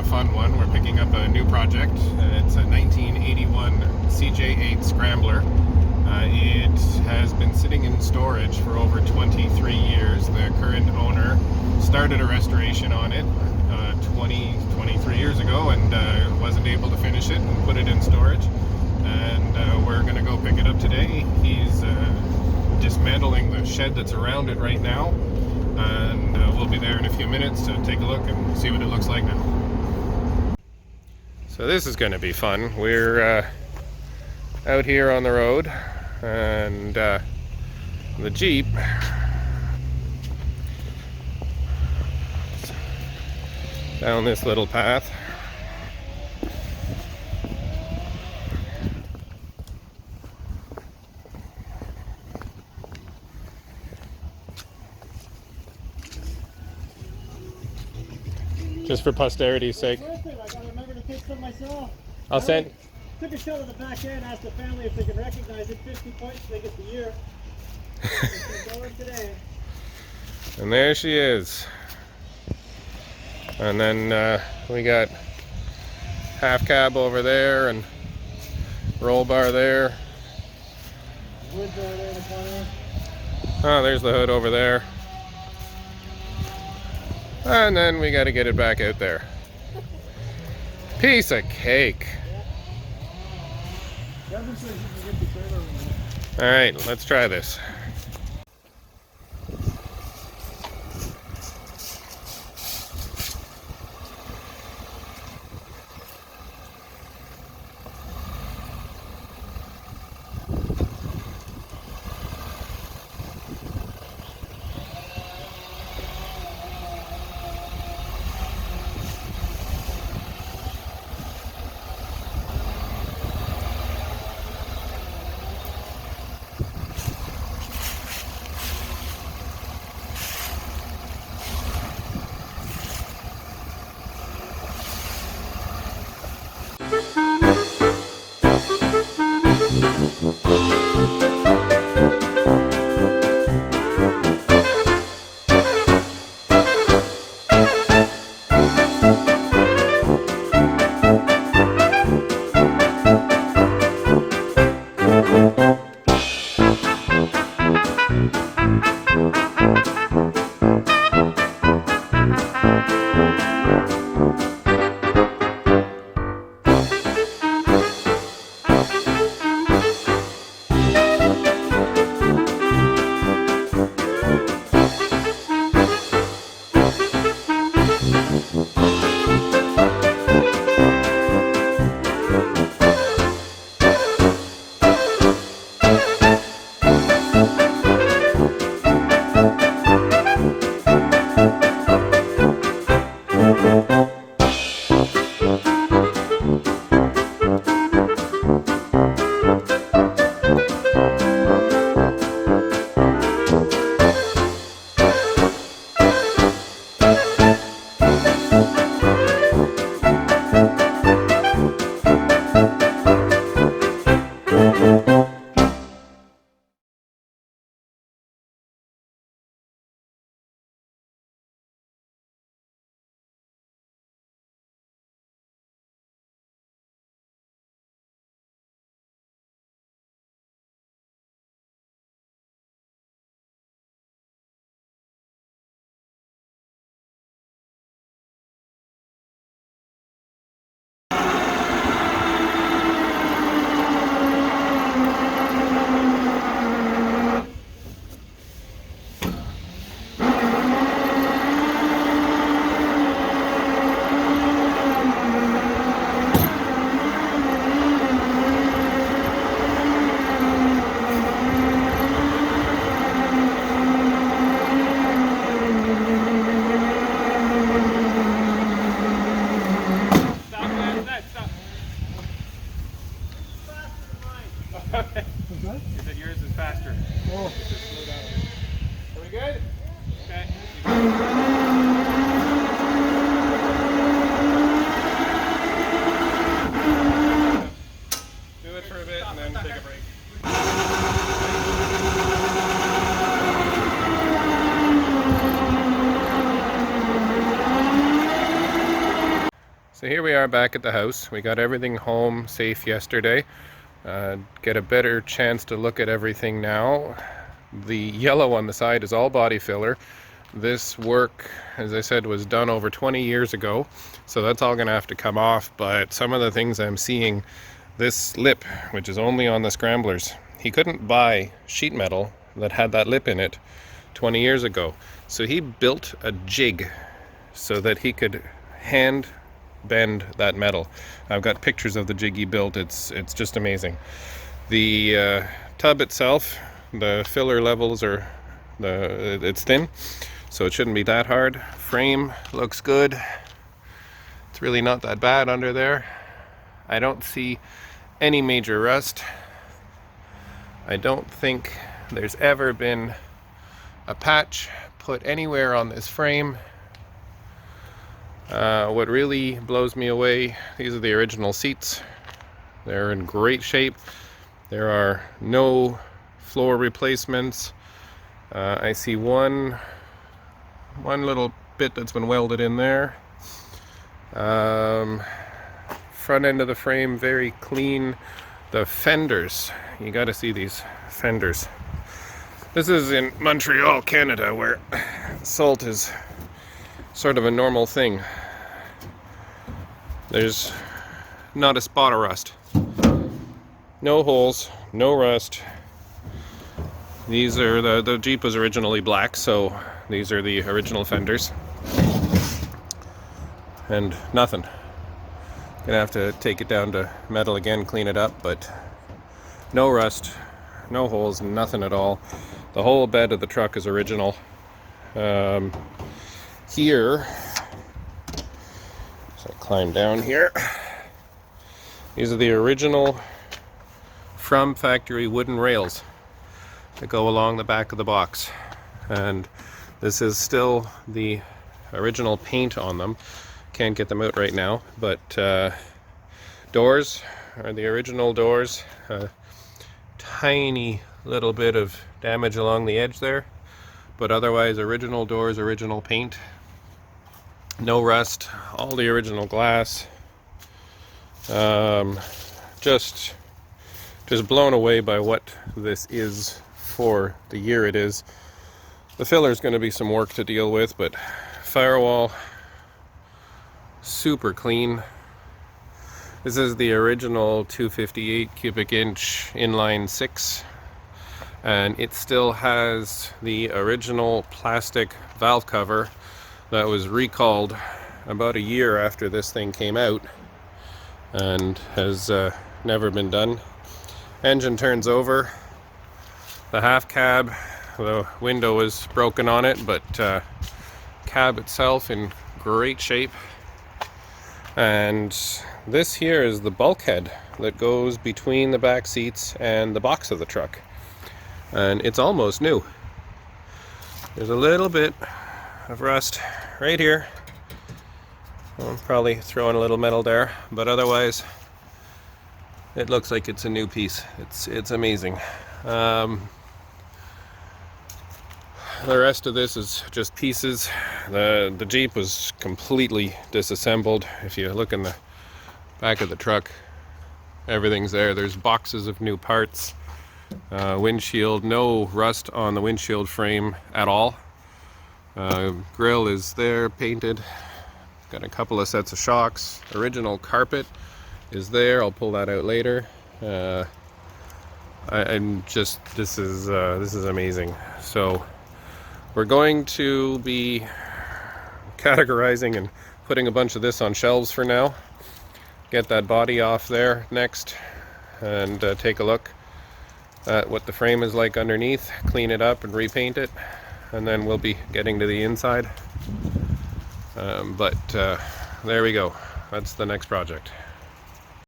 fun one. We're picking up a new project. It's a 1981 CJ8 Scrambler. It has been sitting in storage for over 23 years. The current owner started a restoration on it 23 years ago and wasn't able to finish it and put it in storage. And we're going to go pick it up today. He's dismantling the shed that's around it right now. And we'll be there in a few minutes to take a look and see what it looks like now. So this is going to be fun. We're out here on the road, and the Jeep down this little path. Just for posterity's sake. I gotta remember to take some myself. I'll send. Took a shot at the back end, asked the family if they can recognize it. 50 points, they get the year. Going today. And there she is. And then we got half cab over there and roll bar there. Wood over there in the corner. Oh, there's the hood over there. And then we got to get it back out there. Piece of cake. All right, let's try this. So here we are back at the house. We got everything home safe yesterday. Get a better chance to look at everything now. The yellow on the side is all body filler. This work, as I said, was done over 20 years ago, so that's all going to have to come off. But some of the things I'm seeing, this lip, which is only on the Scramblers, he couldn't buy sheet metal that had that lip in it 20 years ago. So he built a jig so that he could hand bend that metal. I've got pictures of the jig he built. It's just amazing. The tub itself, the filler levels are it's thin, so it shouldn't be that hard. Frame looks good. It's really not that bad under there. I don't see any major rust. I don't think there's ever been a patch put anywhere on this frame. What really blows me away, these are the original seats. They're in great shape. There are no floor replacements. I see one little bit that's been welded in there. Front end of the frame very clean. The fenders, you got to see these fenders. This is in Montreal, Canada, where salt is sort of a normal thing. There's not a spot of rust. No holes, no rust. These are the Jeep was originally black, so these are the original fenders. And nothing. Gonna have to take it down to metal again, clean it up, but no rust, no holes, nothing at all. The whole bed of the truck is original. Here, so I climb down here. These are the original from factory wooden rails that go along the back of the box, and this is still the original paint on them. Can't get them out right now, but doors are the original doors. Tiny little bit of damage along the edge there, but otherwise original doors, original paint, no rust, all the original glass. Just blown away by what this is for the year it is. The filler is going to be some work to deal with, but firewall super clean. This is the original 258 cubic inch inline 6, and it still has the original plastic valve cover that was recalled about a year after this thing came out and has never been done. Engine turns over. The half cab, the window is broken on it, but cab itself in great shape. And this here is the bulkhead that goes between the back seats and the box of the truck, and it's almost new. There's a little bit of rust right here. I'll probably throw in a little metal there, but otherwise it looks like it's a new piece. It's amazing. The rest of this is just pieces. The Jeep was completely disassembled. If you look in the back of the truck, everything's there. There's boxes of new parts. Windshield, no rust on the windshield frame at all. Grill is there, painted. Got a couple of sets of shocks. Original carpet is there. I'll pull that out later. This is amazing. So we're going to be categorizing and putting a bunch of this on shelves for now. Get that body off there next, and take a look at what the frame is like underneath, clean it up and repaint it, and then we'll be getting to the inside. But there we go. That's the next project.